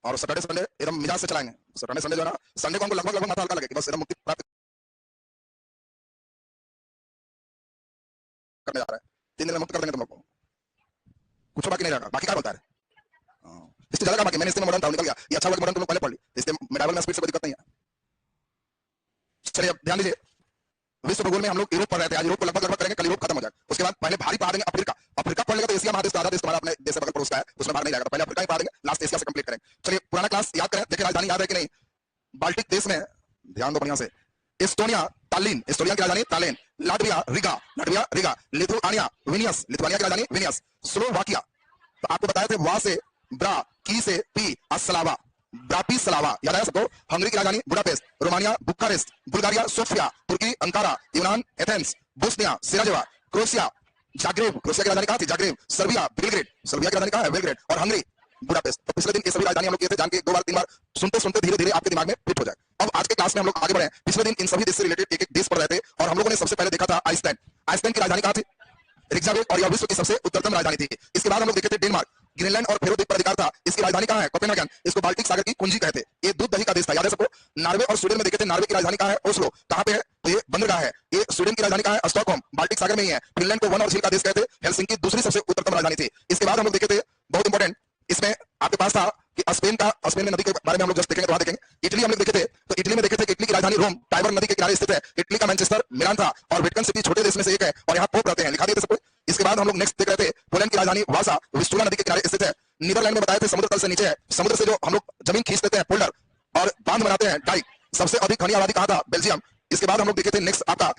और Saturday Sunday एकदम मिजाज से चलाएंगे। सैटरडे संडे जो है ना, संडे को हमको लगभग लगभग माथा हल्का लगे कि बस एकदम मुक्ति प्राप्त करने जा रहा है। 3 दिन में मुक्त कर देंगे तुम लोग को, कुछ बाकी नहीं रहेगा। बाकी क्या बोलता है इससे ज्यादा बाकी। मैंने इसमें मॉडर्न था, निकल गया। ये अच्छा हुआ कि मॉडर्न तुम लोग पहले पढ़ ली, इससे मेडावल में स्पीड से कोई दिक्कत नहीं है। चलिए अब ध्यान दीजिए, विश्व भूगोल में हम लोग यूरोप पढ़ रहे थे, आज यूरोप को लगभग लगभग करेंगे, कल यूरोप खत्म हो जाएगा। उसके बाद पहले भारी पढ़ा देंगे अफ्रीका। अफ्रीका पढ़ लेगा तो एशिया महादेश आधा देश तुम्हारा अपने देश से बगल पड़ोस का है, उसमें बाहर नहीं जाएगा। तो पहले अफ्रीका ही पढ़ा देंगे, लास्ट एशिया से कंप्लीट करेंगे। चलिए पुराना क्लास याद करें, देखिए राजधानी याद है कि नहीं। बाल्टिक देश में ध्यान दो बढ़िया से, एस्टोनिया तालिन, एस्टोनिया की राजधानी तालिन। Latvia Riga, Latvia Riga. Lithuania Vilnius, Lithuania की राजधानी विनियस। स्लोवाकिया, तो आपको बताया थे वा से ब्रा, की से पी, अस्लावा, ब्राटिस्लावा, याद आया सबको। हंगरी की राजधानी Budapest. Romania Bucharest. Bulgaria Sofia. तुर्की अंकारा। यूनान Athens. Bosnia Sarajevo. Croatia Zagreb, Croatia की राजधानी कहां थी? जाग्रेब। सर्बिया बेलग्रेड, सर्बिया की राजधानी कहां है? बेलग्रेड। और हंगरी बुडापेस्ट। तो पिछले दिन ये सभी राजधानी हम लोग किए थे, जान के 2 बार 3 बार सुनते सुनते धीरे धीरे आपके दिमाग में फिट हो जाए। अब आज के क्लास में हम लोग आगे बढ़े। पिछले दिन इन सभी देश से रिलेटेड एक एक देश पढ़ रहे थे और हम लोगों ने सबसे पहले देखा था आइसलैंड। आइसलैंड की राजधानी कहां थी? रिक्जावेक, और यह विश्व की सबसे उत्तरतम राजधानी थी। इसके बाद हम लोग देखे थे डेनमार्क। ग्रीनलैंड और फेरो द्वीप पर अधिकार था, इसकी राजधानी कहां है? कोपेनहेगन। इसको बाल्टिक सागर की कुंजी कहते हैं। ये दूध दही का देश था, याद है सबको। नार्वे और स्वीडन में देखे थे, नार्वे की राजधानी कहां है? ओस्लो। कहां पे है? तो ये बंदरगाह है। ये स्वीडन की राजधानी कहां है? स्टॉकहोम, बाल्टिक सागर में ही है। फिनलैंड को वन और झील का देश कहते हैं। हेलसिंकी दूसरी सबसे उत्तरतम राजधानी थी। इसके बाद हम लोग देखे थे, बहुत इंपॉर्टेंट, इसमें आपके पास था कि स्पेन में नदी के बारे में हम लोग जस्ट देखेंगे, तो वहां देखेंगे। इटली हम लोग देखे थे, तो इटली में देखे थे कि इटली की राजधानी रोम टाइबर नदी के किनारे स्थित है। इटली का मैनचेस्टर मिलान था और वेटिकन सिटी छोटे देश में से एक है और यहाँ पोप रहते हैं, लिखा दिए थे सबको। इसके बाद हम लोग नेक्स्ट देख रहे थे, पोलैंड की राजधानी वासा विस्टुला नदी के किनारे स्थित है। नीदरलैंड में बताए थे समुद्र तल से नीचे है। समुद्र से जो हम लोग जमीन खींच देते हैं पोल्डर और बांध बनाते हैं डाइक। सबसे अधिक घनी आबादी कहां था? बेल्जियम। इसके बाद हम लोग देखे थे नेक्स्ट आपका,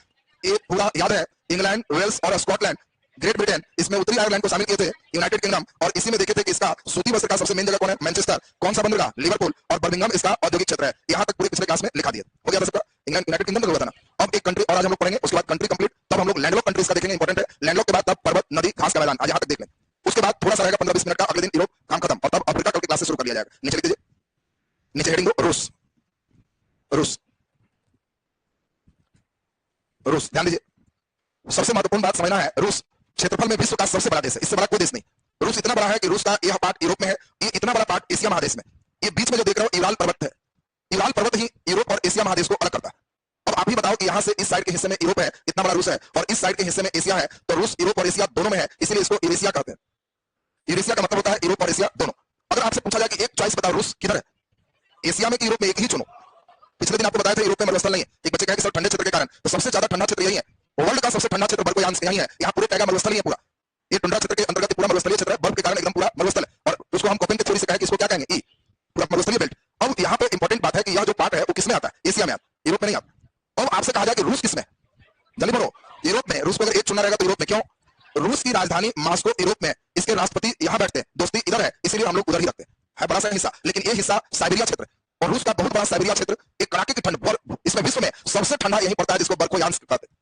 ये पूरा याद है, इंग्लैंड, वेल्स और स्कॉटलैंड, ग्रेट ब्रिटेन, इसमें उत्तरी आयरलैंड को शामिल किए थे, यूनाइटेड किंगडम। और इसी में देखे थे कि इसका सूती वस्त्र का सबसे मेन जगह कौन है? मैनचेस्टर। कौन सा बंदरगाह? लिवरपूल। और बर्मिंघम इसका औद्योगिक क्षेत्र है। यहां तक पूरे पिछले क्लास में लिखा दिया हो गया सबका। इंग्लैंड यूनाइटेड किंगडम का हुआ था ना। अब एक कंट्री और आज हम लोग पढ़ेंगे, उसके बाद कंट्री कंप्लीट, तब हम लोग लैंडलॉक कंट्रीज का देखेंगे, इंपॉर्टेंट है। लैंडलॉक के बाद तब पर्वत नदी घास का मैदान, आज यहां तक देख लें। उसके बाद थोड़ा सा रहेगा 15-20 मिनट का, अगले दिन यूरोप काम खत्म, और तब अफ्रीका कल की क्लास से शुरू कर दिया जाएगा। नीचे लिख दीजिए, नीचे हेडिंग दो रूस। रूस, रूस, ध्यान दीजिए, सबसे महत्वपूर्ण बात समझना है, रूस क्षेत्रफल में विश्व का सबसे बड़ा देश है, इससे बड़ा कोई देश नहीं। रूस इतना बड़ा है कि रूस का यह पार्ट यूरोप में है, ये इतना बड़ा पार्ट एशिया महादेश में। ये बीच में जो देख रहे हो यूराल पर्वत है, यूराल पर्वत ही यूरोप और एशिया महादेश को अलग करता है। अब आप ही बताओ कि यहाँ से इस साइड के हिस्से में यूरोप है, इतना बड़ा रूस है, और इस साइड के हिस्से में एशिया है, तो रूस यूरोप और एशिया दोनों में है, इसीलिए इसको यूरेशिया कहते हैं। यूरेशिया का मतलब होता है यूरोप और एशिया दोनों। अगर आपसे पूछा जाए कि एक चॉइस बताओ, रूस किधर है, एशिया में कि यूरोप में, एक ही चुनो। पिछले दिन आपको बताया था यूरोप में मरुस्थल नहीं है, एक बच्चे कहा कि सर ठंडे क्षेत्र के कारण, तो सबसे ज्यादा ठंडा क्षेत्र यही है, वर्ल्ड का सबसे ठंडा क्षेत्र बर्फयान यही है। यहाँ पूरे टैगा मरुस्थल ही है पूरा, ये टुंड्रा क्षेत्र के अंतर्गत पूरा मरुस्थलीय क्षेत्र है, बर्फ के कारण एकदम पूरा मरुस्थल है, और उसको हम कोपेन के थ्योरी से कहें कि इसको क्या कहेंगे? ई, पूरा मरुस्थलीय बेल्ट। अब यहाँ पे इंपॉर्टेंट बात है कि यह जो पार्ट है वो किसमें आता है? एशिया में आता है, यूरोप में नहीं आता। अब आपसे कहा जाए कि रूस किसमें? जल्दी बोलो, यूरोप में। रूस को अगर एक चुनना रहेगा तो यूरोप में। क्यों? रूस की राजधानी मॉस्को यूरोप में, इसके राष्ट्रपति यहाँ बैठते हैं, दोस्ती इधर है, इसलिए हम लोग उधर ही रखते हैं, बड़ा सा हिस्सा। लेकिन ये हिस्सा साइबेरिया क्षेत्र, और रूस का बहुत बड़ा साइबेरिया क्षेत्र, एक कड़ाके की ठंड, इसमें विश्व में सबसे ठंडा यही पड़ता है, जिसको बर्फोयांश कहते हैं।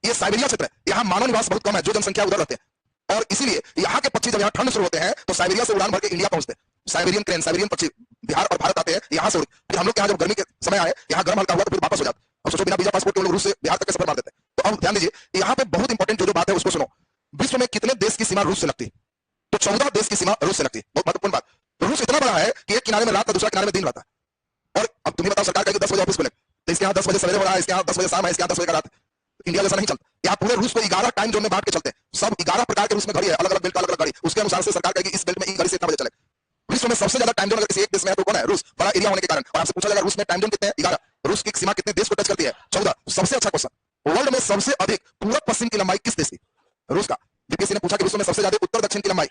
ये साइबेरिया क्षेत्र है, यहाँ मानव निवास बहुत कम है, जो जनसंख्या उधर रहते हैं, और इसीलिए यहाँ के पक्षी जब यहाँ ठंड शुरू होते हैं तो साइबेरिया से उड़ान भर के इंडिया पहुंचते हैं। साइबेरियन क्रेन, साइबेरियन पक्षी बिहार और भारत आते हैं, यहाँ से फिर हम लोग यहाँ जब गर्मी के समय आए, यहाँ गर्म हल्का हुआ तो फिर वापस हो जाते। अब सोचो बिना वीजा पासपोर्ट के लोग रूस से बिहार तक के सफर मार देते हैं। तो अब ध्यान दीजिए, यहाँ पे बहुत इंपॉर्टेंट जो बात है उसको सुनो। विश्व में कितने देश की सीमा रूस से लगती है? तो 14 देश की सीमा रूस से लगती है। बहुत महत्वपूर्ण बात, रूस इतना बड़ा है कि एक किनारे में रात, दूसरा किनारे में दिन रहता है। और अब तुम्हें बताओ, सरकार कहेगी 10 बजे ऑफिस खुले, तो इसके यहाँ 10 बजे सवेरे हो रहा है, इसके यहाँ 10 बजे शाम है, इसके यहाँ 10 बजे का रात। इंडिया जैसा नहीं चलता, यहाँ पूरे रूस को 11 टाइम जोन में बांट के चलते हैं। सब 11 प्रकार के रूस में घड़ी है, अलग अलग बेल्ट, अलग अलग घड़ी, उसके अनुसार से सरकार कहेगी इस बेल्ट में ई घड़ी से इतना बजे चले। विश्व में सबसे ज्यादा टाइम जोन अगर किसी एक देश में है तो कौन है? रूस, बड़ा एरिया होने के कारण। और आपसे पूछा जाएगा रूस में टाइम जोन कितने हैं? 11। रूस की सीमा कितने देश को टच करती है? 14। सबसे अच्छा क्वेश्चन, वर्ल्ड में सबसे अधिक पूर्व पश्चिम की लंबाई किस देश की? रूस का। बीपीएससी ने पूछा कि विश्व में सबसे ज्यादा उत्तर दक्षिण की लंबाई,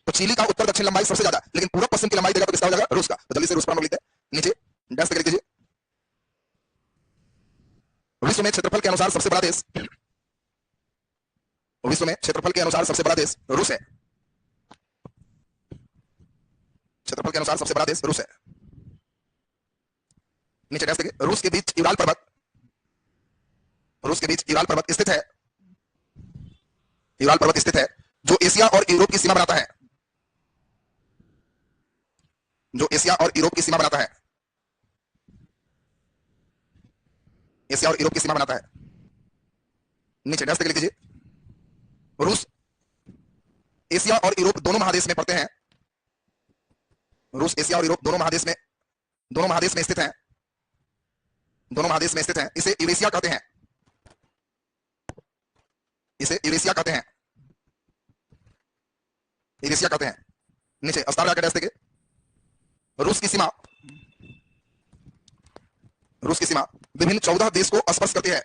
तो चिली का उत्तर दक्षिण लंबाई सबसे ज्यादा, लेकिन पूर्व पश्चिम की लंबाई देगा तो किसका हो जाएगा? रूस का। तो जल्दी से रूस पर हम लोग लिखते हैं, नीचे डैश करके लीजिए। विश्व में क्षेत्रफल के अनुसार सबसे बड़ा देश, विश्व में क्षेत्रफल के अनुसार सबसे बड़ा देश रूस है। क्षेत्रफल के अनुसार सबसे बड़ा देश रूस है। नीचे डैश देखिए, रूस के बीच यूराल पर्वत, रूस के बीच यूराल पर्वत स्थित है, यूराल पर्वत स्थित है, जो एशिया और यूरोप की सीमा बनाता है, जो एशिया और यूरोप की सीमा बनाता है, एशिया और यूरोप की सीमा बनाता है। नीचे डैश लिख लीजिए, रूस एशिया और यूरोप दोनों महादेश में पड़ते हैं, रूस एशिया और यूरोप दोनों महादेश में स्थित है, दोनों महादेश में स्थित है। इसे यूरेशिया कहते हैं, इसे यूरेशिया कहते हैं, यूरेशिया कहते हैं। नीचे अस्तार जाकर डैश देंगे। रूस की सीमा विभिन्न 14 देश को स्पर्श करती है,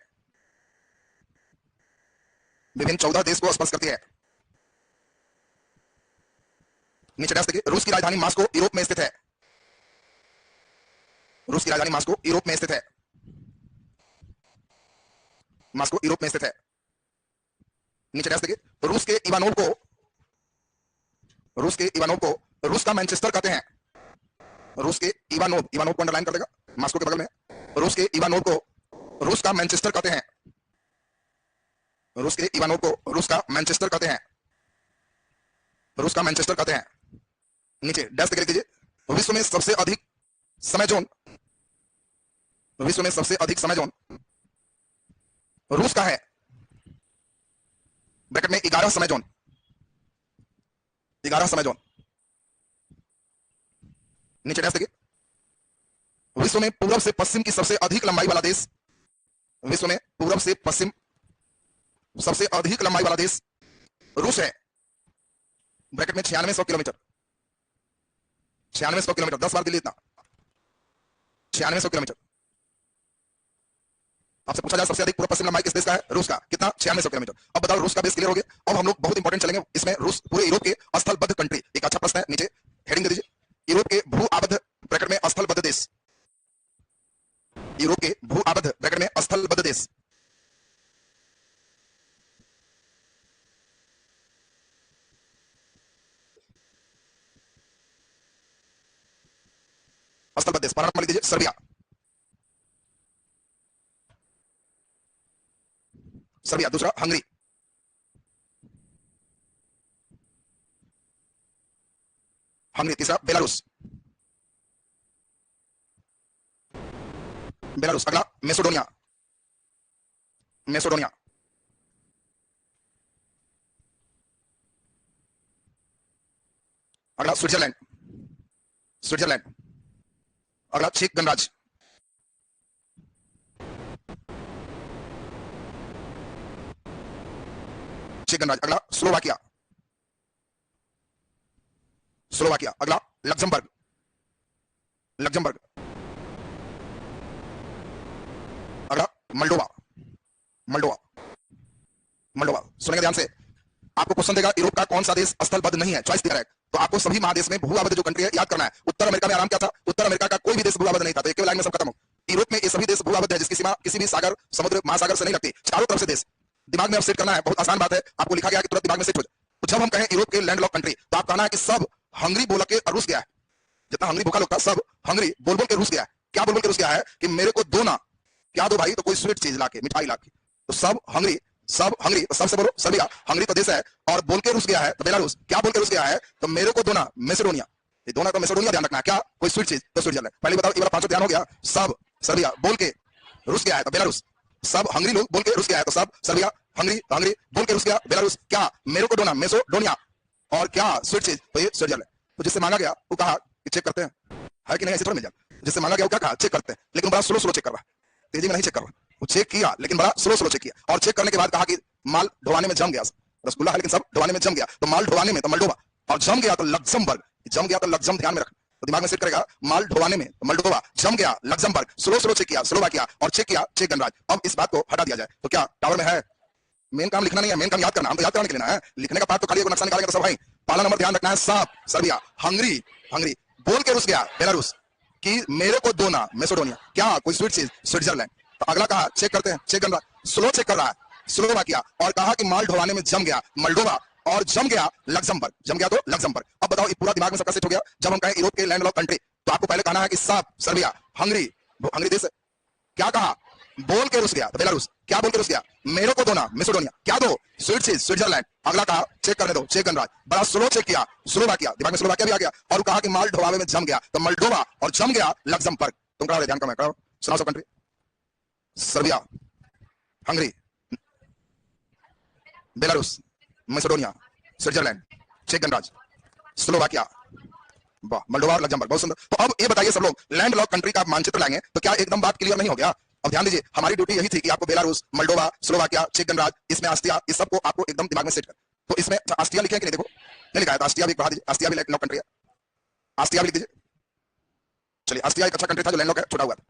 विभिन्न 14 देश को स्पर्श करती है। नीचे डैश देखिए। रूस की राजधानी मॉस्को यूरोप में स्थित है, रूस की राजधानी मॉस्को यूरोप में स्थित है, मॉस्को यूरोप में स्थित है। नीचे डैश देखिए। रूस के इवानोव को रूस का मैनचेस्टर कहते हैं, रूस के इवानोव को अंडरलाइन कर देगा, मॉस्को के बगल में। रूस के इवानोव को रूस का मैनचेस्टर कहते हैं, रूस के इवानोव को रूस का मैनचेस्टर कहते हैं, रूस का मैनचेस्टर कहते हैं। नीचे डैश देख लीजिए। विश्व में सबसे अधिक समय जोन, विश्व में सबसे अधिक समय जोन रूस का है, ब्रैकेट में 11 समय जोन, 11 समय जोन। नीचे डैश देखिए। विश्व में पूर्व से पश्चिम की सबसे अधिक लंबाई वाला देश, विश्व में पूर्व से पश्चिम सबसे अधिक लंबाई वाला देश रूस है, ब्रैकेट में 9600 किलोमीटर, 9600 किलोमीटर। 10 बार दिल्ली इतना, 9600 किलोमीटर। आपसे पूछा जाए सबसे अधिक पूर्व पश्चिम लंबाई किस देश का है, रूस का। कितना? 9600 किलोमीटर। अब बताओ रूस का बेस क्लियर हो गया। अब हम लोग बहुत इंपॉर्टेंट चलेंगे इसमें, रूस पूरे यूरोप के स्थलबद्ध कंट्री। एक अच्छा प्रश्न है, नीचे हेडिंग दे दीजिए। यूरोप के भू आबद्ध ब्रैकेट में स्थलबद्ध देश, यूरोप के भू आबद्ध ब्रैकेट में स्थलबद्ध देश। स्थलबद्ध देश पहला लिख दीजिए, सर्बिया, सर्बिया। दूसरा हंगरी, हंगरी। तीसरा बेलारूस, बेलारूस। अगला मेसोडोनिया, मेसोडोनिया। अगला स्विट्जरलैंड, स्विट्जरलैंड। अगला चेक गणराज्य, चेक गणराज्य। अगला स्लोवाकिया, स्लोवाकिया। अगला लक्जमबर्ग, लक्जमबर्ग। अगला मल्डोवा, मल्डोवा, मल्डोवा। सुनेंगे ध्यान से। आपको क्वेश्चन देगा यूरोप का कौन सा देश स्थलबद्ध नहीं है, चॉइस दिया है, तो आपको सभी महादेश में भू आबद्ध जो कंट्री है याद करना है। उत्तर अमेरिका में आराम क्या था, उत्तर अमेरिका का कोई भी देश भू आबद्ध नहीं था, तो एक लाइन में सब खत्म हो। यूरोप में ये सभी देश भू आबद्ध है जिसकी सीमा किसी भी सागर, समुद्र, महासागर से नहीं लगती, चारों तरफ से देश। दिमाग में अब सेट करना है, बहुत आसान बात है, आपको लिखा गया कि तुरंत दिमाग में सेट हो जाए। तो जब हम कहें यूरोप के लैंडलॉक कंट्री, तो आप कहना है कि सब हंगरी बोल के रूस गया है, जितना हंगरी भूखा लोग था सब हंगरी बोल बोल के रूस गया है। क्या बोल बोल के रूस गया है कि मेरे को दो ना, क्या दो भाई, तो कोई स्वीट चीज लाके, मिठाई लाके। तो सब हंगरी, सब हंगरी। तो सबसे बोलो सर्बिया, हंगरी तो देश है, और बोल के रूस गया है तो बेलारूस। क्या बोल के रूस गया है, तो मेरे को दो ना, मैसेडोनिया। ये दोनों तो मैसेडोनिया ध्यान रखना है, क्या कोई स्वीट चीज तो स्विट्जरलैंड। पहले बताओ, ये वाला पांचों ध्यान हो गया। सब सर्बिया बोल के रूस गया है तो बेलारूस, सब हंगरी लोग बोल के रूस गया है तो सब सर्बिया, हंगरी, हंगरी बोल के रूस गया बेलारूस। क्या मेरे को दो ना, मैसेडोनिया। और क्या स्वीट चीज, तो ये स्विट्जरलैंड। तो जिससे मांगा गया वो कहा कि चेक करते हैं है कि नहीं, ऐसे थोड़ा मिल जाए। जिससे मांगा गया वो क्या कहा, चेक करते हैं, लेकिन बड़ा स्लो स्लो चेक कर रहा है, तेजी में नहीं चेक कर रहा। वो चेक किया लेकिन बड़ा स्लो स्लो चेक किया, और चेक करने के बाद कहा कि माल ढोवाने में जम गया। रसगुल्ला है लेकिन सब ढोवाने में जम गया, तो माल ढोवाने में तो मल्डोवा, और जम गया तो लक्जमबर्ग। जम गया तो लक्जम, ध्यान में रख, तो दिमाग में सेट करेगा। माल ढोवाने में तो मल्डोवा, जम गया लक्जमबर्ग। स्लो स्लो चेक किया स्लोवाकिया, और चेक किया चेक गणराज्य। अब इस बात को हटा दिया जाए तो क्या टावर में है। मेन काम लिखना नहीं है, मेन काम याद करना। हम तो याद करने के लिए ना है, लिखने का पार्ट तो खाली एक नक्शा निकालेंगे तो सब भाई। पहला नंबर ध्यान रखना है, सब सर्बिया, हंगरी, हंगरी बोल के रूस गया बेलारूस, कि मेरे को दो ना, मैसेडोनिया। क्या कोई स्वीट चीज, स्विट्जरलैंड। तो अगला कहा चेक करते हैं, चेक गणराज्य। स्लो चेक कर रहा है स्लोवाकिया, और कहा कि माल ढोवाने में जम गया मल्डोवा, और जम गया लक्जमबर्ग, जम गया तो लक्जमबर्ग। अब बताओ, ये पूरा दिमाग में सबका सेट हो गया। जब हम कहें यूरोप के लैंडलॉक कंट्री, तो आपको पहले कहना है कि सब सर्बिया, हंगरी, हंगरी देश। क्या कहा, बोल के रूस गया तो बेलारूस। क्या बोल के रूस गया, मेरे को दो ना, मैसेडोनिया। क्या दो, स्वीट चीज, स्विट्जरलैंड। अगला कहा चेक करने दो, चेक गणराज्य। बड़ा स्लो चेक किया स्लोवाकिया, दिमाग में स्लोवाकिया भी आ गया, और कहा कि माल ढोवावे में जम गया तो मल्डोवा, और जम गया लक्जमबर्ग। तुम कहा ध्यान करो, सुनाओ सब country. Serbia, Hungary, Belarus, Macedonia, Switzerland, चेक गणराज्य, स्लोवाकिया, वाह, मोल्डोवा और लग्जमबर्ग, बहुत सुंदर। तो अब ये बताइए सब लोग, लैंड लॉक कंट्री का मानचित्र लाएंगे तो क्या एकदम बात क्लियर नहीं हो गया? अब ध्यान दीजिए, हमारी ड्यूटी यही थी कि आपको बेलारूस, मोल्डोवा, स्लोवाकिया, चेक गणराज्य, इसमें ऑस्ट्रिया, इस सबको आपको एकदम दिमाग में सेट कर। तो इसमें ऑस्ट्रिया लिखे कि नहीं, देखो नहीं लिखा है तो ऑस्ट्रिया भी बढ़ा दीजिए, ऑस्ट्रिया भी लैंड लॉक कंट्री है, ऑस्ट्रिया भी लिख दीजिए। चलिए, ऑस्ट्रिया एक अच्छा कंट्री था जो लैंड लॉक है, छोटा हुआ था।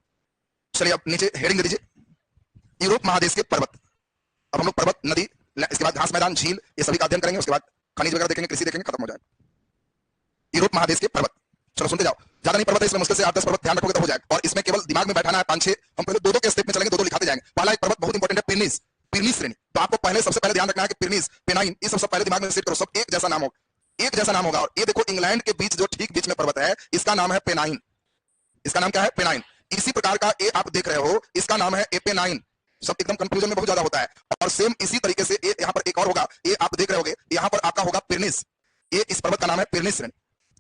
चलिए अब नीचे हेडिंग दे दीजिए, यूरोप महादेश के पर्वत। अब हम लोग पर्वत, नदी, इसके बाद घास मैदान, झील, ये सभी का अध्ययन करेंगे, उसके बाद खनिज वगैरह देखेंगे, कृषि देखेंगे, खत्म हो जाएगा। यूरोप महादेश के पर्वत, चलो सुनते जाओ, ज्यादा नहीं पर्वत है इसमें, मुश्किल से 8-10 पर्वत ध्यान रखोगे तो हो जाएगा। और इसमें केवल दिमाग में बैठाना है 5-6, हम पहले दो के स्टेप में चलेंगे, दो लिखाते जाएंगे। पहला एक पर्वत बहुत इंपॉर्टेंट है, पिरनीस, पिरनीस श्रेणी। तो आपको पहले सबसे पहले ध्यान रखना है कि पिरनीस, पेनाइन, ये सब पहले दिमाग में सेट करो, सब एक जैसा नाम होगा, एक जैसा नाम होगा। और ये देखो, इंग्लैंड के बीच जो ठीक बीच में पर्वत है, इसका नाम है पेनाइन, इसका नाम क्या है? पेनाइन। इसी प्रकार का ए आप देख रहे हो, इसका नाम है एपेनाइन। सब एकदम कंफ्यूजन में बहुत ज्यादा होता है। और सेम इसी तरीके से यहाँ पर एक और होगा, ये आप देख रहे होगे, यहाँ पर आपका होगा पिरनिस, ये इस पर्वत का नाम है पिरनिस श्रेणी।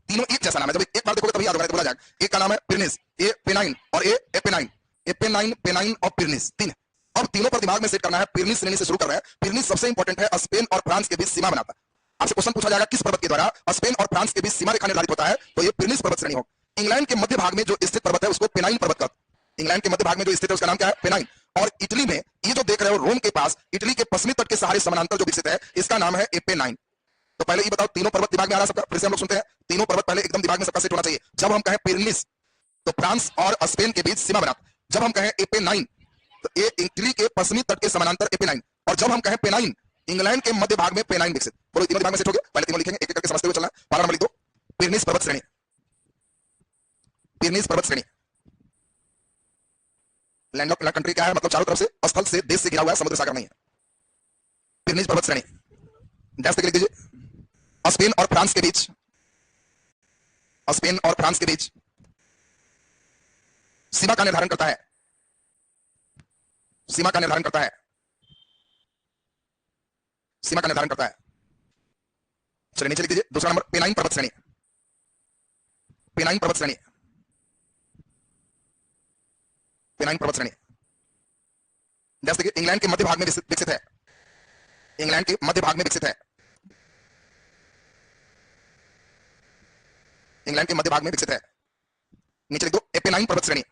तीनों एक जैसा नाम है, जब एक बार देखोगे तभी याद होगा, बोला जाएगा। एक का नाम है पिरनिस, ये पेनाइन, और ये एपेनाइन, एपेनाइन, पेनाइन और पिरनिस, तीन। अब तीनों पर दिमाग में सेट करना है। पिरनिस श्रेणी से शुरू कर रहे हैं। पिरनिस सबसे इंपॉर्टेंट है, स्पेन और फ्रांस के बीच सीमा बनाता है। आपसे क्वेश्चन पूछा जाएगा किस पर्वत के द्वारा स्पेन और फ्रांस के बीच सीमा रेखा निर्धारित होता है, तो ये पिरनिस पर्वत श्रेणी हो। इंग्लैंड के मध्य भाग में जो स्थित पर्वत है उसको पेनाइन पर्वत कहते हैं। इंग्लैंड के मध्य भाग में जो स्थित है उसका नाम क्या है? पेनाइन। और इटली में ये जो देख रहे हो, रोम के पास, इटली के पश्चिमी तट के सहारे समानांतर जो विकसित है, इसका नाम है एपेनाइन। तो पहले ये बताओ, तीनों पर्वत दिमाग में आ रहा है सबका? फिर से हम लोग सुनते हैं, तीनों पर्वत पहले एकदम दिमाग में सबका सेट होना चाहिए। जब हम कहें पिरनिस तो फ्रांस और स्पेन के बीच सीमा बनाता। जब हम कहें एपेनाइन तो ये इटली के पश्चिमी तट के समानांतर एपेनाइन। और जब हम कहें पेनाइन, इंग्लैंड के मध्य भाग में पेनाइन विकसित। बोलो, तीनों दिमाग में सेट हो गया? पहले तीनों लिखेंगे, एक एक करके समझते हुए चलना है। पहला नंबर लिख दो, पिरनिस पर्वत श्रेणी, पिरनिस पर्वत श्रेणी। लैंडलॉक कंट्री क्या है? मतलब चारों तरफ से, स्थल से, देश से घिरा हुआ है, समुद्र सागर नहीं है। पिरनिस पर्वत श्रेणी, डैश लिख दीजिए। स्पेन और फ्रांस के बीच, स्पेन और फ्रांस के बीच सीमा का निर्धारण करता है, सीमा का निर्धारण करता है, सीमा का निर्धारण करता है। चलिए नीचे लिख दीजिए, दूसरा नंबर पेनाइन पर्वत श्रेणी, पेनाइन पर्वत श्रेणी, पेनाइन पर्वत श्रेणी। जैसे देखिए, इंग्लैंड के मध्य भाग में विकसित है, इंग्लैंड के मध्य भाग में विकसित है, इंग्लैंड के मध्य भाग में विकसित है। नीचे लिख दो, एपेनाइन पर्वत श्रेणी,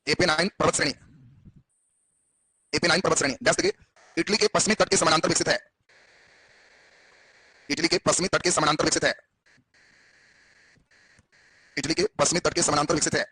एपेनाइन पर्वत श्रेणी, एपेनाइन पर्वत श्रेणी। जैसे देखिए, इटली के पश्चिमी तट के समानांतर विकसित है, इटली के पश्चिमी तट के समानांतर विकसित है, इटली के पश्चिमी तट के समानांतर विकसित है।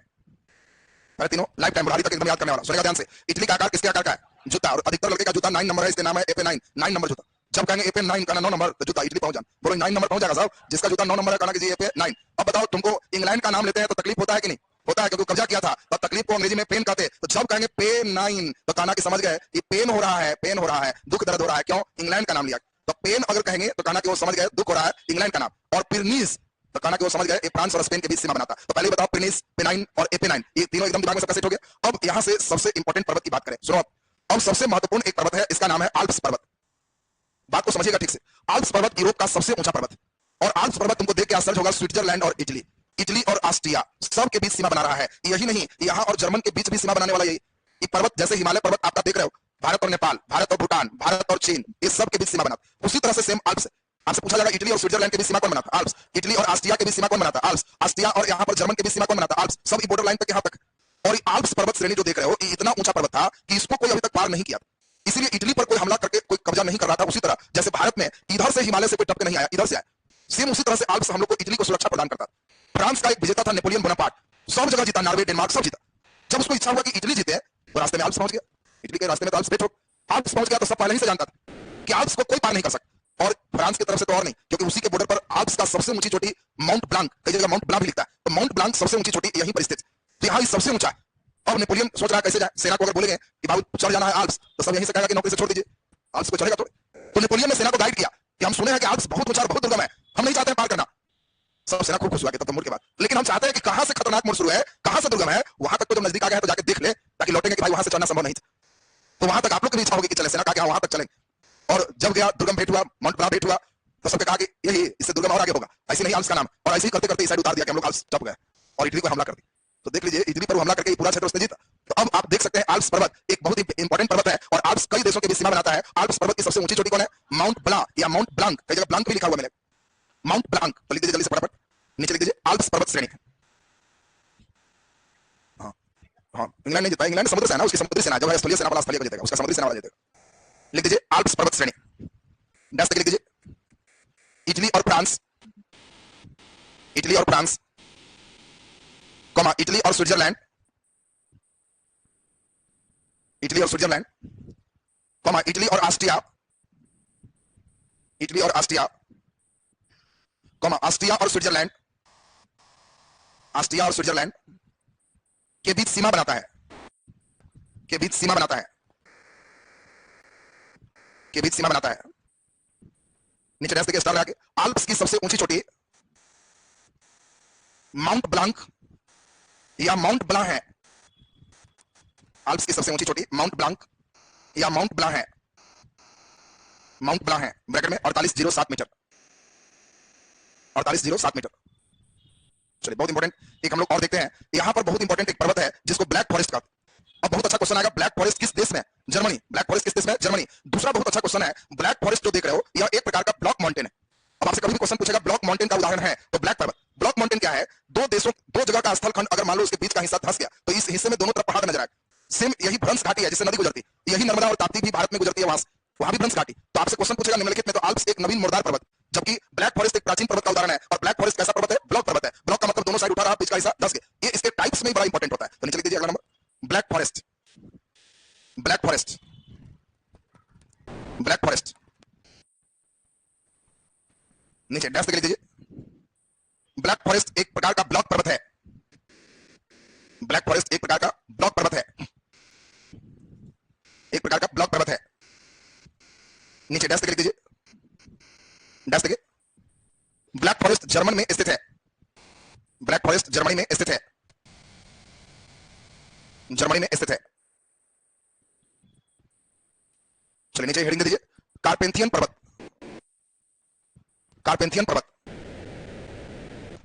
पहले तीनों लाइफ टाइम बुढ़ारी तक एकदम याद करने वाला, सुनेगा ध्यान से। इटली का आकार किसके आकार का है? जूता। और अधिकतर लड़के का जूता 9 नंबर है, इसके नाम है एपेनाइन, 9 नंबर जूता। जब कहेंगे एपेनाइन का 9 नंबर तो जूता इटली पहुंच जाए। बोलो 9 नंबर पहुंच जाएगा साहब, जिसका जूता 9 नंबर है कहना कि जी एपेनाइन। अब बताओ, तुमको इंग्लैंड का नाम लेते हैं तो तकलीफ होता है कि नहीं? होता है, क्योंकि कब्जा किया था, तो तकलीफ को अंग्रेजी में पेन कहते। तो जब कहेंगे पेनाइन तो कहना कि समझ गए कि पेन हो रहा है, पेन हो रहा है, दुख दर्द हो रहा है। क्यों? इंग्लैंड का नाम लिया। तो पेन अगर कहेंगे तो कहना कि वो समझ गए दुख हो रहा है, इंग्लैंड का नाम। और पिरनीस तो कहना कि वो समझ गए फ्रांस और स्पेन के बीच सीमा बनाता। तो पहले बताओ, पिरनीस, पेनाइन और एपेनाइन, ये तीनों एकदम दिमाग में सबका सेट हो गया। अब यहां से सबसे इंपॉर्टेंट पर्वत की बात करें, सुनो। अब सबसे महत्वपूर्ण एक पर्वत है, इसका नाम है आल्प्स पर्वत। बात को समझिएगा ठीक से। आल्प्स पर्वत यूरोप का सबसे ऊंचा पर्वत है। और आल्प्स पर्वत तुमको देख के आश्चर्य होगा, स्विट्जरलैंड और इटली, इटली और ऑस्ट्रिया सब के बीच सीमा बना रहा है। यही नहीं, यहाँ और जर्मन के बीच भी सीमा बनाने वाला यही। ये पर्वत जैसे हिमालय पर्वत आपका देख रहे हो, भारत और नेपाल, भारत और भूटान, भारत और चीन, ये सब के बीच सीमा बना। उसी तरह से सेम आल्प्स। आपसे पूछा जाएगा इटली और स्विट्जरलैंड के बीच सीमा कौन बनाता? आल्प्स। इटली और ऑस्ट्रिया के बीच सीमा कौन बनाता? आल्प्स। ऑस्ट्रिया और यहाँ पर जर्मन के बीच सीमा कौन बनाता? आल्प्स। सब बॉर्डर लाइन तक यहाँ तक। और आल्प्स पर्वत श्रेणी जो देख रहे हो, ये इतना ऊंचा पर्वत था कि इसको कोई अभी तक पार नहीं किया। इसीलिए इटली पर कोई हमला करके कोई कब्जा नहीं कर रहा था। उसी तरह जैसे भारत में इधर से हिमालय से कोई टपके नहीं आया, इधर से आया, सेम उसी तरह से आल्प्स हम लोग को, इटली को सुरक्षा प्रदान करता। फ्रांस का एक विजेता था नेपोलियन बोनापार्ट, सब जगह जीता, नॉर्वे, डेनमार्क सब जीता। जब उसको इच्छा हुआ कि इटली जीते, तो रास्ते में आल्प्स पहुंच गया। इटली के रास्ते में तो आल्प्स आल्प्स पहुंच गया, तो सब पहले ही से जानता था कि आल्प्स को कोई पार नहीं कर सकता। और फ्रांस की तरफ से तो और नहीं, क्योंकि उसी के बॉर्डर पर आल्प्स का सबसे ऊंची चोटी माउंट ब्लांक, कई जगह माउंट ब्लांक भी लिखता है, तो माउंट ब्लांक सबसे ऊंची चोटी यहीं पर स्थित। तो यहाँ सबसे ऊंचा है। अब नेपोलियन सोच रहा है कैसे जाए। सेना को अगर बोलेंगे कि बाबू चढ़ जाना है आल्प्स, तो सब यहीं से कहेगा कि नौकरी से छोड़ दीजिए, आल्प्स को चढ़ेगा तो नेपोलियन ने सेना को गाइड किया कि हम सुने हैं कि आल्प्स बहुत ऊंचा, बहुत दुर्गम है, हम नहीं चाहते हैं पार करना। सब सेना खूब खुश हुआ तब मोड़ के बाद, लेकिन हम चाहते हैं कि कहां से खतरनाक मोड़ शुरू है, कहां से दुर्गम है, वहां तक तो जब नजदीक आ गया है तो जाके देख ले, ताकि लौटेंगे कि भाई वहां से चढ़ना संभव नहीं था। तो वहां तक आप लोग की भी इच्छा होगी कि चले, सेना कहा वहां तक चलेंगे। और जब गया, दुर्गम भेंट हुआ, माउंट ब्लांक भेंट हुआ, तो सबने कहा कि यही इससे दुर्गम और आगे होगा। ऐसे नहीं आल्प्स का नाम, और ऐसे ही करते करते इस साइड उतार दिया कि हम लोग आल्प्स टप गए और इटली को हमला कर दी। तो देख लीजिए, इटली पर हमला करके पूरा क्षेत्र उसने जीता। तो अब आप देख सकते हैं, आल्प्स पर्वत एक बहुत ही इंपॉर्टेंट पर्वत है, और आल्प्स कई देशों के बीच सीमा बनाता है। आल्प्स पर्वत की सबसे ऊंची चोटी कौन है? माउंट ब्लांक या माउंट ब्लांक, कई जगह ब्लांक भी लिखा हुआ मिलेगा। माउंट ब्लांक, तो लिख दीजिए जल्दी से फटाफट, नीचे लिख दीजिए आल्प्स पर्वत श्रेणी। हाँ हाँ, इंग्लैंड नहीं जीता, इंग्लैंड समुद्र सेना, उसकी समुद्री सेना, जब स्थलीय सेना वाला स्थलीय को जीतेगा, उसका समुद्री सेना वाला जीतेगा। लिख दीजिए आल्प्स पर्वत श्रेणी, डैश लिख दीजिए इटली और फ्रांस, इटली और फ्रांस, कॉमा इटली और स्विट्जरलैंड, इटली और स्विट्जरलैंड, कॉमा इटली और ऑस्ट्रिया, इटली और ऑस्ट्रिया, कॉमा ऑस्ट्रिया और स्विट्जरलैंड, ऑस्ट्रिया और स्विट्जरलैंड के बीच सीमा बनाता है, के बीच सीमा बनाता है, के बीच सीमा बनाता है। नीचे डैश देखिए स्टार लगा के, आल्प्स की सबसे ऊंची चोटी माउंट ब्लांक या माउंट ब्लां है, आल्प्स की सबसे ऊंची चोटी माउंट ब्लांक या माउंट ब्लां है, माउंट ब्लां है, ब्रैकेट में 4807 मीटर, 4807 मीटर। चलिए बहुत इंपॉर्टेंट एक हम लोग और देखते हैं, यहां पर बहुत इंपॉर्टेंट एक पर्वत है जिसको ब्लैक फॉरेस्ट का। अब बहुत अच्छा क्वेश्चन आएगा, ब्लैक फॉरेस्ट किस देश में? जर्मनी। ब्लैक फॉरेस्ट किस देश में? जर्मनी। दूसरा बहुत अच्छा क्वेश्चन है, ब्लैक फॉरेस्ट जो देख रहे हो यह एक प्रकार का ब्लॉक माउंटेन है। अब आपसे कभी भी क्वेश्चन पूछेगा ब्लॉक माउंटेन का उदाहरण है तो ब्लैक पर्वत। ब्लॉक माउंटेन क्या है? दो देशों, दो जगह का स्थल खंड, अगर मान लो उसके बीच का हिस्सा धंस गया तो इस हिस्से में दोनों तरफ पहाड़ नजर आए। सेम यही भ्रंश घाटी है जिससे नदी गुजरती, यही नर्मदा और ताप्ती भी भारत में गुजरती है, वहां भी भ्रंश घाटी। तो आपसे क्वेश्चन पूछेगा निम्नलिखित में तो आल्प्स एक नवीन मुर्दार पर्वत, जबकि ब्लैक फॉरेस्ट एक प्राचीन पर्वत का उदाहरण है। और ब्लैक फॉरेस्ट कैसा पर्वत है? ब्लॉक पर्वत है। ब्लॉक का मतलब दोनों साइड उठा रहा, बीच का हिस्सा धंस गया। ये इसके टाइप्स में बड़ा इंपॉर्टेंट होता है। तो नीचे लिख दीजिए अगला number, black forest, black forest, black forest. नीचे डैश लिख दीजिए, ब्लैक फॉरेस्ट एक प्रकार का ब्लॉक पर्वत है, ब्लैक फॉरेस्ट एक प्रकार का ब्लॉक पर्वत है, एक प्रकार का ब्लॉक पर्वत है। नीचे डैश लिख दीजिए, डैश देखिए, ब्लैक फॉरेस्ट जर्मन में स्थित है, ब्लैक फॉरेस्ट जर्मनी में स्थित है, जर्मनी में स्थित है। चलिए नीचे हेडिंग दे दीजिए, कार्पेंथियन पर्वत, कार्पेंथियन पर्वत,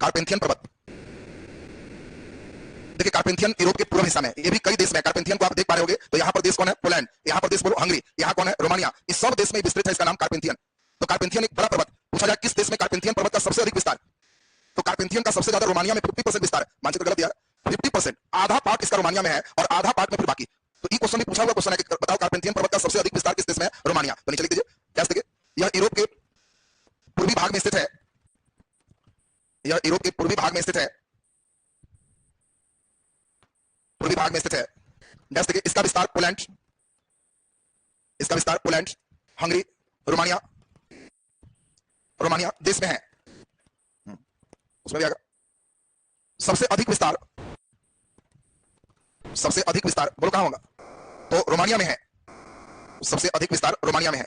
कार्पेंथियन पर्वत। देखिए कार्पेंथियन यूरोप के पूर्व हिस्सा में, ये भी कई देश में कार्पेंथियन को आप देख पा रहे होंगे। तो यहां पर देश कौन है? पोलैंड। यहां पर देश बोलो हंगरी। यहां कौन है? रोमानिया। इस सब देश में विस्तृत है इसका नाम कार्पेंथियन। तो कार्पेंथियन एक बड़ा पर्वत। पूछा जाए किस देश में कार्पेंथियन पर्वत का सबसे अधिक विस्तार, तो कार्पेंथियन का सबसे ज्यादा रोमानिया में 50% विस्तार। मानचित्र गलत दिया, 50%, आधा पार्ट इसका रोमानिया में है और आधा पार्ट में फिर बाकी। तो ये क्वेश्चन भी पूछा हुआ क्वेश्चन है कि बताओ कार्पेंथियन पर्वत का सबसे अधिक विस्तार किस देश में है? रोमानिया। तो नीचे लिख दीजिए, क्या देखिए, यह यूरोप के पूर्वी भाग में स्थित है, यह यूरोप के पूर्वी भाग में स्थित है, पूर्वी भाग में स्थित है। डैश देखिए, इसका विस्तार पोलैंड, इसका विस्तार पोलैंड, हंगरी, रोमानिया, रोमानिया देश में है, उसमें भी आएगा। सबसे अधिक विस्तार, सबसे अधिक विस्तार बोलो कहां होगा? तो रोमानिया में है, सबसे अधिक विस्तार रोमानिया में है।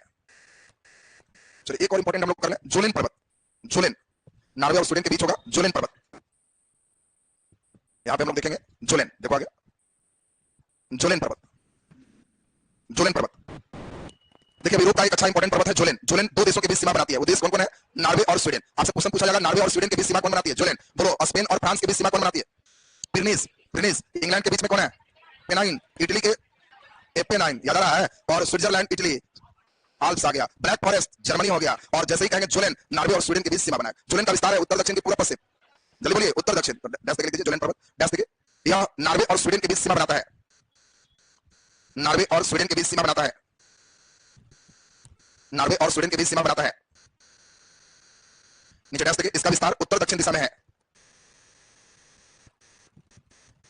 चलिए एक और इंपॉर्टेंट हम लोग कर लें, जोलेन पर्वत, जोलेन, नॉर्वे और स्वीडन के बीच होगा जोलेन पर्वत। यहां पे हम लोग देखेंगे जोलेन, देखो आगे, जोलेन पर्वत, जोलेन पर्वत। देखिए यूरोप का एक अच्छा इंपॉर्टेंट पर्वत है जोलेन। जोलेन दो देशों के बीच सीमा बनाती है। वो देश कौन कौन है? नॉर्वे और स्वीडन। आपसे क्वेश्चन पूछा जाएगा नॉर्वे और स्वीडन के बीच सीमा कौन बनाती है? जोलेन। बोलो स्पेन और फ्रांस के बीच सीमा कौन बनाती है? पिरनीज, पिरनीज। इंग्लैंड के बीच में कौन है? पेनाइन, इटली के एपेनाइन, याद आ रहा है? और स्विट्जरलैंड, इटली, आल्प्स आ गया। ब्लैक फॉरेस्ट जर्मनी हो गया। और जैसे ही कहेंगे जोलेन, नॉर्वे और स्वीडन के बीच सीमा बनाए। जोलेन का विस्तार है उत्तर दक्षिण की पूर्व पश्चिम। जल्दी बोलिए, उत्तर दक्षिण। डैश लिख दीजिए जोलेन पर्वत, डैश देखिए, यह नॉर्वे और स्वीडन के बीच सीमा बनाता है, नॉर्वे और स्वीडन के बीच सीमा बनाता है, नॉर्वे और स्वीडन के बीच सीमा बनाता है। नीचे डैश देखिए, इसका विस्तार उत्तर दक्षिण दिशा में है,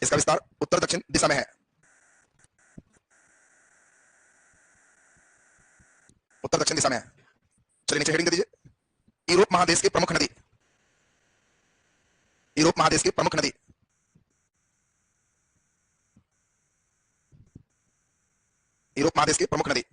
इसका विस्तार उत्तर दक्षिण दिशा में है, उत्तर दक्षिण दिशा में है। चलिए नीचे हेडिंग दे दीजिए, यूरोप महादेश की प्रमुख नदी, यूरोप महादेश की प्रमुख नदी, यूरोप महादेश की प्रमुख नदी।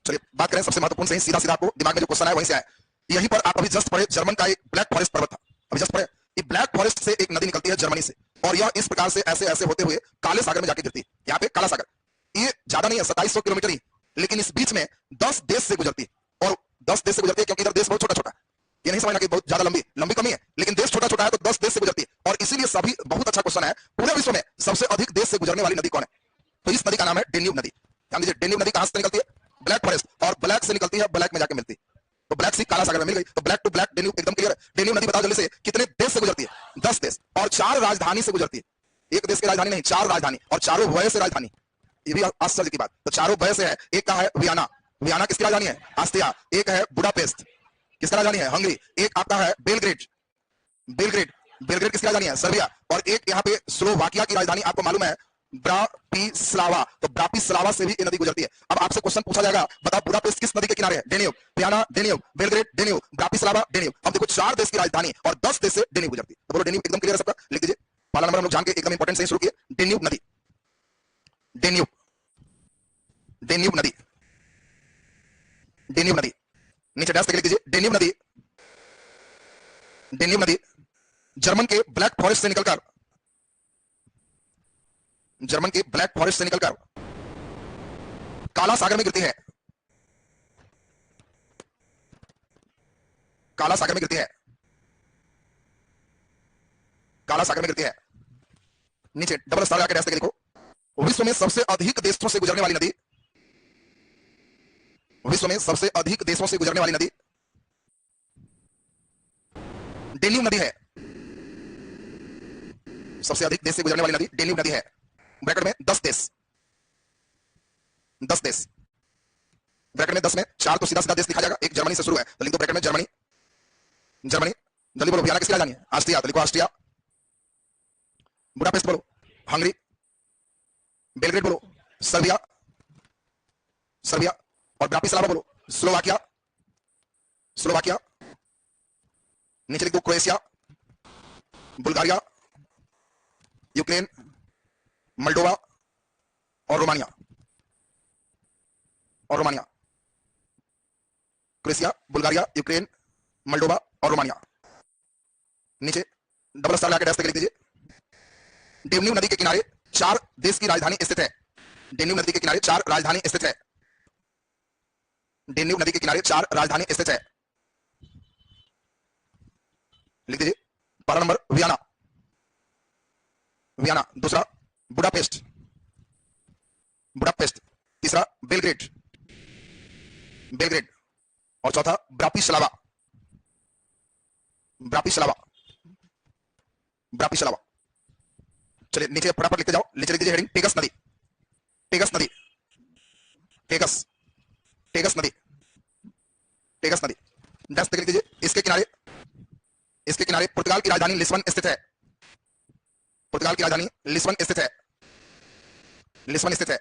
चलिए बात करें सबसे महत्वपूर्ण से ही, सीधा सीधा आपको दिमाग में जो क्वेश्चन आया वहीं से आया। यहीं पर आप अभी जस्ट पढ़े, जर्मन का एक ब्लैक फॉरेस्ट पर्वत था, अभी जस्ट पढ़े। ये ब्लैक फॉरेस्ट से एक नदी निकलती है जर्मनी से, और यह इस प्रकार से ऐसे ऐसे होते हुए काले सागर में जाके गिरती है। यहाँ पे काला सागर, ये ज्यादा नहीं है, 2700 किलोमीटर ही, लेकिन इस बीच में 10 देश से गुजरती है। और 10 देश से गुजरती है क्योंकि इधर देश बहुत छोटा छोटा, ये नहीं समझना कि बहुत ज्यादा लंबी लंबी कमी है, लेकिन देश छोटा छोटा है तो 10 देश से गुजरती है। और इसीलिए सभी, बहुत अच्छा क्वेश्चन है, पूरे विश्व में सबसे अधिक देश से गुजरने वाली नदी कौन है? तो इस नदी का नाम है डेन्यूब नदी। ध्यान दीजिए, डेन्यूब नदी कहां से निकलती है? ब्लैक फॉरेस्ट, और ब्लैक से निकलती है, ब्लैक में जाके मिलती है। तो ब्लैक ब्लैक सी काला सागर में मिल गई, तो ब्लैक टू ब्लैक डेन्यूब एकदम क्लियर है। डेन्यूब नदी बताओ जल्दी से कितने देश से गुजरती है? 10 देश और 4 राजधानी से गुजरती है। एक देश की राजधानी नहीं, 4 राजधानी और चारों वय से राजधानी। ये भी आश्चर्य की बात। तो चारों वय से है। एक का है वियना, वियना किसकी राजधानी है? ऑस्ट्रिया। एक है बुडापेस्ट, किसका राजधानी है? हंगरी। एक आपका है बेलग्रेड, बेलग्रेड, बेलग्रेड किसकी राजधानी है? सर्बिया। और एक यहाँ पे स्लोवाकिया की राजधानी आपको मालूम है ब्राटिस्लावा। तो ब्राटिस्लावा से भी ये नदी गुजरती है। अब आपसे क्वेश्चन पूछा जाएगा, बताओ बुडापेस्ट किस नदी के किनारे है? Danube. Vienna Danube, Belgrade Danube, Bratislava Danube. अब देखो 4 देश की राजधानी और 10 देश से डेन्यूब गुजरती है। तो बोलो डेन्यूब एकदम क्लियर है सबका? लिख दीजिए। पहला नंबर हम लोग जान के एकदम इंपॉर्टेंट से शुरू किए, डेन्यूब नदी, डेन्यूब, डेन्यूब नदी, डेन्यूब नदी। नीचे डैश लिख दीजिए, डेन्यूब नदी, डेन्यूब नदी जर्मन के ब्लैक फॉरेस्ट से निकलकर, जर्मन के ब्लैक फॉरेस्ट से निकलकर काला सागर में गिरती है, काला सागर में गिरती है, काला सागर में गिरती है। नीचे डबल स्टार लगा के देखो, विश्व में सबसे अधिक देशों से गुजरने वाली नदी, विश्व में सबसे अधिक देशों से गुजरने वाली नदी डेन्यूब नदी है। सबसे अधिक देश से गुजरने वाली नदी डेन्यूब नदी है। ब्रैकेट में 10 देश, 10 देश, ब्रैकेट में 10 में 4 तो सीधा सीधा देश लिखा जाएगा। एक जर्मनी से शुरू है तो लिख दो ब्रैकेट में जर्मनी, जर्मनी। जल्दी बोलो, वियना किसकी राजधानी है? ऑस्ट्रिया, तो लिखो ऑस्ट्रिया। बुडापेस्ट बोलो, हंगरी। बेलग्रेड बोलो, सर्बिया, सर्बिया। और ब्राटिस्लावा बोलो, स्लोवाकिया, स्लोवाकिया। नीचे लिख दो क्रोएशिया, बुल्गारिया, यूक्रेन, मोल्डोवा और रोमानिया, और Romania. Croatia, Bulgaria, Ukraine, Moldova और रोमानिया। नीचे डबल स्टार लगा के डैश लिख दीजिए। डेन्यूब नदी के किनारे 4 देश की राजधानी स्थित है। डेन्यूब नदी के किनारे 4 राजधानी स्थित है। डेन्यूब नदी के किनारे 4 राजधानी स्थित है। लिख दीजिए। पहला नंबर वियना, वियना। दूसरा बुडापेस्ट, बुडापेस्ट। तीसरा बेलग्रेड, बेलग्रेड। और चौथा ब्राटिस्लावा, ब्राटिस्लावा, ब्राटिस्लावा। चलिए नीचे फटाफट लिखते जाओ। नीचे लिख दीजिए हेडिंग टेगस नदी, टेगस नदी, टेगस, टेगस नदी, टेगस नदी। डैश लिख दीजिए। इसके किनारे, इसके किनारे पुर्तगाल की राजधानी लिस्बन स्थित है। पुर्तगाल की राजधानी लिस्बन स्थित है, लिस्बन स्थित है।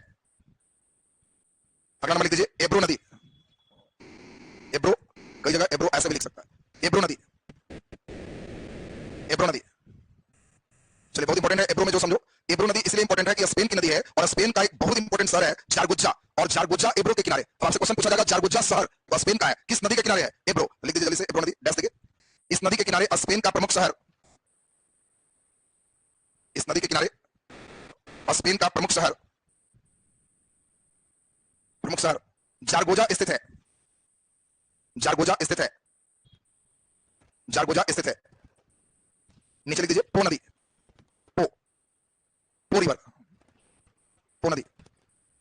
अगला नंबर लिख दीजिए एब्रो नदी, एब्रो। कई जगह एब्रो ऐसे भी लिख सकता है, एब्रो नदी, एब्रो नदी। चलिए बहुत इंपॉर्टेंट है एब्रो में जो समझो। एब्रो नदी इसलिए इंपॉर्टेंट है कि स्पेन की नदी है और स्पेन का एक बहुत इंपॉर्टेंट शहर है जारगुजा, और जारगुजा एब्रो के किनारे। तो आपसे क्वेश्चन पूछा जाएगा जारगुजा शहर तो स्पेन का है, किस नदी के किनारे है? एब्रो। लिख दीजिए जल्दी से एब्रो नदी, डैश देखिए। इस नदी के किनारे स्पेन का प्रमुख शहर, इस नदी के किनारे स्पेन का प्रमुख शहर, प्रमुख शहर जारगोजा स्थित है, जारगोजा स्थित है, जारगोजा स्थित है। नीचे लिख दीजिए पो नदी, पो, पो रिवर, पो नदी।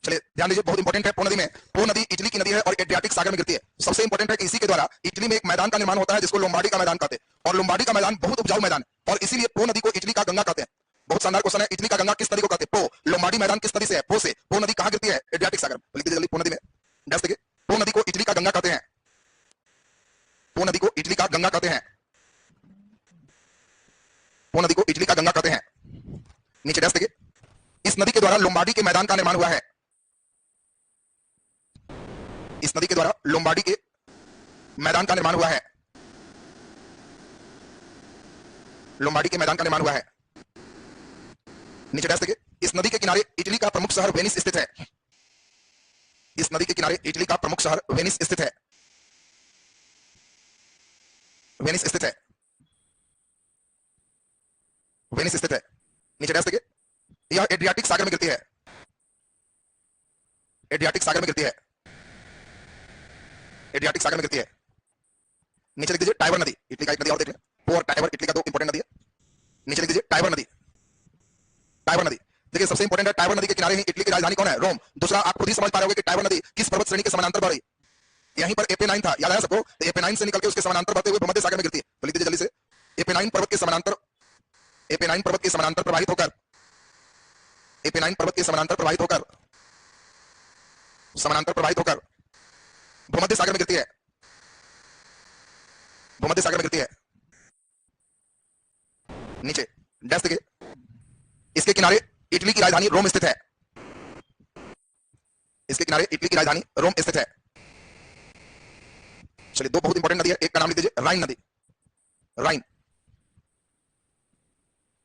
चलिए ध्यान दीजिए, बहुत इंपॉर्टेंट है। पो नदी में, पो नदी इटली की नदी है और एड्रियाटिक सागर में गिरती है। सबसे इंपॉर्टेंट है कि इसी के द्वारा इटली में एक मैदान का निर्माण होता है जिसको लोम्बार्डी का मैदान कहते हैं, और लोम्बार्डी का मैदान बहुत उपजाऊ मैदान है, और इसीलिए पो नदी को इटली का गंगा कहते हैं। बहुत शानदार क्वेश्चन है, इटली का गंगा किस नदी को कहते हैं? पो। लोम्बार्डी मैदान किस नदी से है? पो से। पो नदी कहां गिरती है? एड्रियाटिक सागर में। लिख दीजिए जल्दी पो नदी में, डैश देखिए। पो नदी को इटली का गंगा कहते हैं, पो नदी को इटली का गंगा कहते हैं, पो नदी को इटली का गंगा कहते हैं। नीचे डैश देखिए। इस नदी के द्वारा लोम्बार्डी के मैदान का निर्माण हुआ है, इस नदी के द्वारा लोम्बार्डी के मैदान का निर्माण हुआ है, लोम्बार्डी के मैदान का निर्माण हुआ है। नीचे डैश देखिए। इस नदी के किनारे इटली का प्रमुख शहर वेनिस स्थित है, इस नदी के किनारे इटली का प्रमुख शहर वेनिस स्थित है, वेनिस स्थित है, वेनिस स्थित है। नीचे डैश देखिए। यह एड्रियाटिक सागर में गिरती है, एड्रियाटिक सागर में गिरती है, एड्रियाटिक सागर में गिरती है। नीचे लिख दीजिए टाइबर नदी, इटली का एक नदी और देख लें। पो और टाइबर इटली का दो इंपॉर्टेंट नदी है। नीचे लिख दीजिए टाइबर नदी, टाइबर नदी। देखिए सबसे इंपॉर्टेंट है, टाइबर नदी के किनारे ही इटली की राजधानी कौन है? रोम। दूसरा, आप खुद ही समझ पा रहे होंगे कि टाइबर नदी किस पर्वत श्रेणी के समानांतर बह रही है? यहीं पर एपे9 था, याद आया सबको? तो एपे9 से निकल के उसके समानांतर बढ़ते हुए भूमध्य सागर में गिरती है। तो लिख दीजिए जल्दी से, एपे9 पर्वत के समानांतर, एपे9 पर्वत के समानांतर प्रवाहित होकर, एपे9 पर्वत के समानांतर प्रवाहित होकर, समानांतर प्रवाहित होकर भूमध्य सागर में गिरती है, भूमध्य सागर में गिरती है। नीचे डैश देखिए, इसके किनारे इटली की राजधानी रोम स्थित है, इसके किनारे इटली की राजधानी रोम स्थित है। चलिए, दो बहुत इंपॉर्टेंट नदी है, एक का नाम लिख दीजिए राइन नदी, राइन,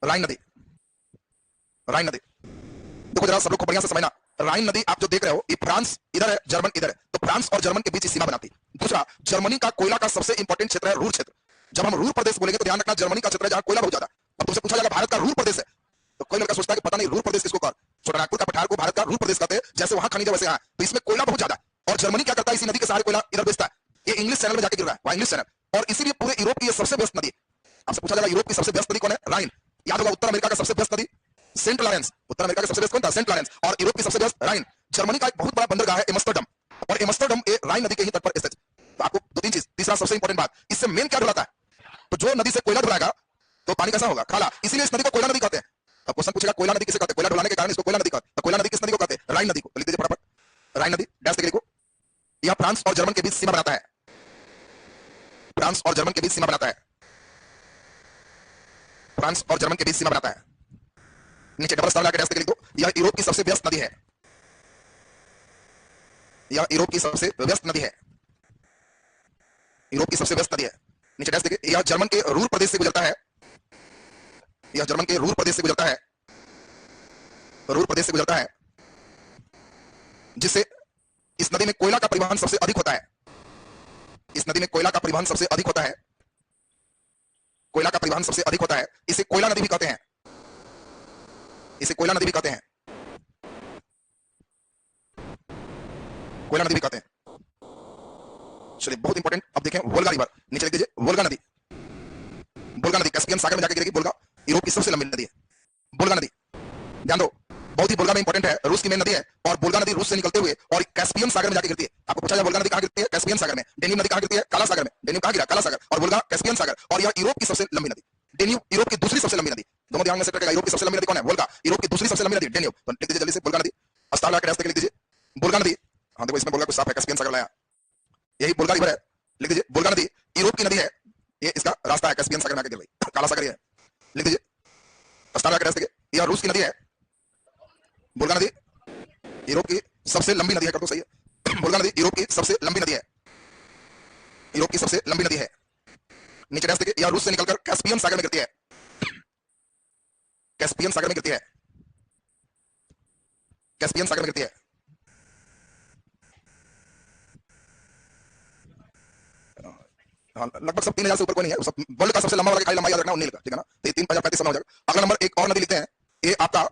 राइन नदी, राइन नदी। देखो जरा सब लोग को बढ़िया से समझना, राइन नदी आप जो देख रहे हो, ये फ्रांस इधर है, जर्मन इधर है, तो फ्रांस और जर्मन के बीच सीमा बनाती है। दूसरा, जर्मनी का कोयला का सबसे इंपॉर्टेंट क्षेत्र है रूर क्षेत्र। जब हम रूर प्रदेश बोलेंगे तो ध्यान रखना, जर्मनी का क्षेत्र है जहां कोयला बहुत ज्यादा। अब तुमसे पूछा जाएगा भारत का रूर प्रदेश है, तो कोई लड़का सोचता है कि पता नहीं रूर प्रदेश किसको कहते हैं, छोटानागपुर का पठार को भारत का रूर प्रदेश कहते हैं, जैसे वहां खनिज है वैसे यहाँ, तो इसमें कोयला बहुत ज्यादा। और जर्मनी क्या करता है, इसी नदी के सहारे कोयला इधर बेचता है, ये इंग्लिश चैनल में जाके गिर रहा है, वहां इंग्लिश चैनल, और इसीलिए पूरे यूरोप की ये सबसे व्यस्त नदी। आपसे पूछा जाएगा यूरोप की सबसे व्यस्त नदी कौन है, राइन। याद होगा उत्तर अमेरिका का सबसे व्यस्त नदी सेंट लॉरेंस, उत्तर अमेरिका का सबसे व्यस्त कौन था, सेंट लॉरेंस, और यूरोप की सबसे व्यस्त राइन। जर्मनी का एक बहुत बड़ा बंदरगाह है एम्स्टर्डम, और एम्स्टर्डम ये राइन नदी के ही तट पर स्थित। तो आपको दो तीन चीज, तीसरा सबसे इंपॉर्टेंट बात, इससे मेन क्या ढुलाता है, तो जो नदी से कोयला ढुलाएगा तो पानी कैसा होगा, खाला, इसीलिए इस नदी को कोयला नदी कहते हैं। अब क्वेश्चन पूछेगा कोयला नदी किसे कहते हैं, कोयला ढुलाने के कारण इसको कोयला नदी कहते हैं, तो कोयला नदी किस नदी को कहते हैं, राइन नदी को। तो लिख दीजिए फटाफट, राइन नदी डैश देखो, यह फ्रांस और जर्मन के बीच सीमा बनाता है, फ्रांस और जर्मन के बीच सीमा बनाता है, फ्रांस और जर्मन के बीच सीमा बनाता है। नीचे डबल स्टार लगा के डैश लिख दो, यह यूरोप की सबसे व्यस्त नदी है, यह यूरोप की सबसे व्यस्त नदी है, यूरोप की सबसे व्यस्त नदी है। नीचे डैश देखिए, यह जर्मन के रूर प्रदेश से गुजरता है, यह जर्मन के रूर प्रदेश से गुजरता है, रूर प्रदेश से गुजरता है, जिससे इस नदी में कोयला का परिवहन सबसे अधिक होता है, इस नदी में कोयला का परिवहन सबसे अधिक होता है, कोयला का परिवहन सबसे अधिक होता है, इसे कोयला नदी भी कहते हैं, इसे कोयला नदी भी कहते हैं, कोयला नदी भी कहते हैं। चलिए बहुत इंपॉर्टेंट, अब देखें वोल्गा रिवर, नीचे लिख दीजिए वोल्गा नदी, वोल्गा नदी कैस्पियन सागर में जाकर गिरेगी, वोल्गा यूरोप की सबसे लंबी नदी है, वोल्गा नदी। ध्यान दो, बहुत ही वोल्गा में इंपॉर्टेंट है, रूस की मेन नदी है, और वोल्गा नदी रूस से निकलते हुए और कैस्पियन सागर में जाकर गिरती है। आपको पूछा जाए वोल्गा नदी कहां गिरती है, कैस्पियन सागर में। डेन्यूब नदी कहां गिरती है, काला सागर में। डेन्यूब कहां गिरा, काला सागर, और वोल्गा कैस्पियन सागर, और यह यूरोप की सबसे लंबी नदी। डेन्यूब यूरोप की दूसरी सबसे लंबी नदी, दोनों ध्यान में सेट रखिएगा, यूरोप की सबसे लंबी नदी कौन है, वोल्गा, यूरोप की दूसरी सबसे लंबी नदी डेन्यूब। तो लिख दीजिए जल्दी से वोल्गा नदी, अस्ताल लगा के रास्ते लिख दीजिए वोल्गा नदी। हाँ देखो इसमें वोल्गा कुछ साफ है, कैस्पियन सागर लाया, यही वोल्गा रिवर है, लिख दीजिए वोल्गा नदी यूरोप की नदी है, ये इसका रास्ता है कैस्पियन सागर में आके गिर रही, काला सागर है, लिख दीजिए अस्ताल लगा के रास्ते, यह रूस की नदी है, वोल्गा नदी यूरोप की सबसे लंबी नदी है, कर दो सही है, वोल्गा नदी यूरोप की सबसे लंबी नदी है, यूरोप की सबसे लंबी नदी है। नीचे डैश देखिए, यह रूस से निकलकर कैस्पियन सागर में गिरती है, कैस्पियन सागर में गिरती है, कैस्पियन सागर में गिरती है। हाँ, लगभग सब 3000 से ऊपर कोई नहीं है, सब वर्ल्ड का सबसे लंबा वाला खाली लंबाई याद रखना 19 का, ठीक है ना, तो 3035 समय हो जाएगा। अगला नंबर एक और नदी लिखते हैं, ये आपका,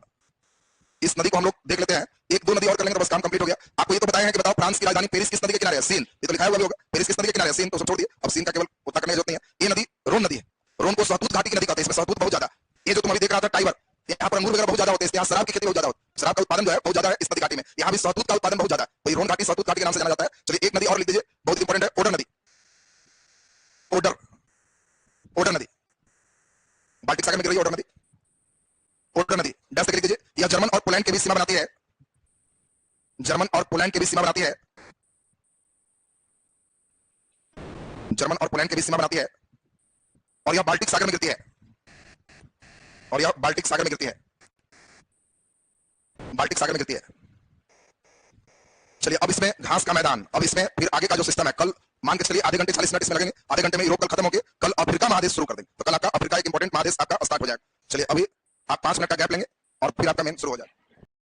इस नदी को हम लोग देख लेते हैं, एक दो नदी और कर लेंगे तो बस काम कंप्लीट हो गया। आपको ये तो बताया है कि बताओ फ्रांस की राजधानी पेरिस किस नदी के किनारे है, सीन, ये तो लिखा हुआ भी होगा, पेरिस किस नदी के किनारे है, सीन तो सब छोड़ दिए, अब सीन का केवल उतना करने की जरूरत नहीं है। ये नदी रोन नदी है, रोन को सहतूत घाटी की नदी कहते हैं, इसमें सहतूत बहुत ज्यादा। ये जो तुम अभी देख रहा था टाइबर, यहाँ पर अंगूर वगैरह बहुत ज्यादा होते हैं, यहाँ शराब की खेती बहुत ज्यादा होती है, शराब का उत्पादन जो है बहुत ज्यादा है इस नदी घाटी में, यहाँ भी सहतूत का उत्पादन बहुत ज्यादा है, वही रोन घाटी सहतूत घाटी के नाम से जाना जाता है। चलिए एक नदी और लिख दीजिए, बहुत इंपॉर्टेंट है, ओडर नदी, ओडर, ओडर नदी बाल्टिक सागर में गिर रही है, ओडर नदी, ओडर नदी डैश लिख दीजिए, यह जर्मन और पोलैंड के बीच सीमा बनाती है, जर्मन और पोलैंड के बीच सीमा बनाती है, जर्मन और पोलैंड के बीच सीमा बनाती है, और यह बाल्टिक सागर में गिरती है, और यह बाल्टिक सागर में गिरती है, बाल्टिक सागर में गिरती है। चलिए अब इसमें घास का मैदान, अब इसमें फिर आगे का जो सिस्टम है, कल मान के चलिए आधे घंटे 40 मिनट इसमें लगेंगे, आधे घंटे में यूरोप कल खत्म होके कल अफ्रीका महादेश शुरू कर देंगे, तो कल आपका अफ्रीका एक इंपॉर्टेंट महादेश आपका स्टार्ट हो जाएगा। चलिए अभी आप 5 मिनट का गैप लेंगे और फिर आपका मेन शुरू हो जाएगा।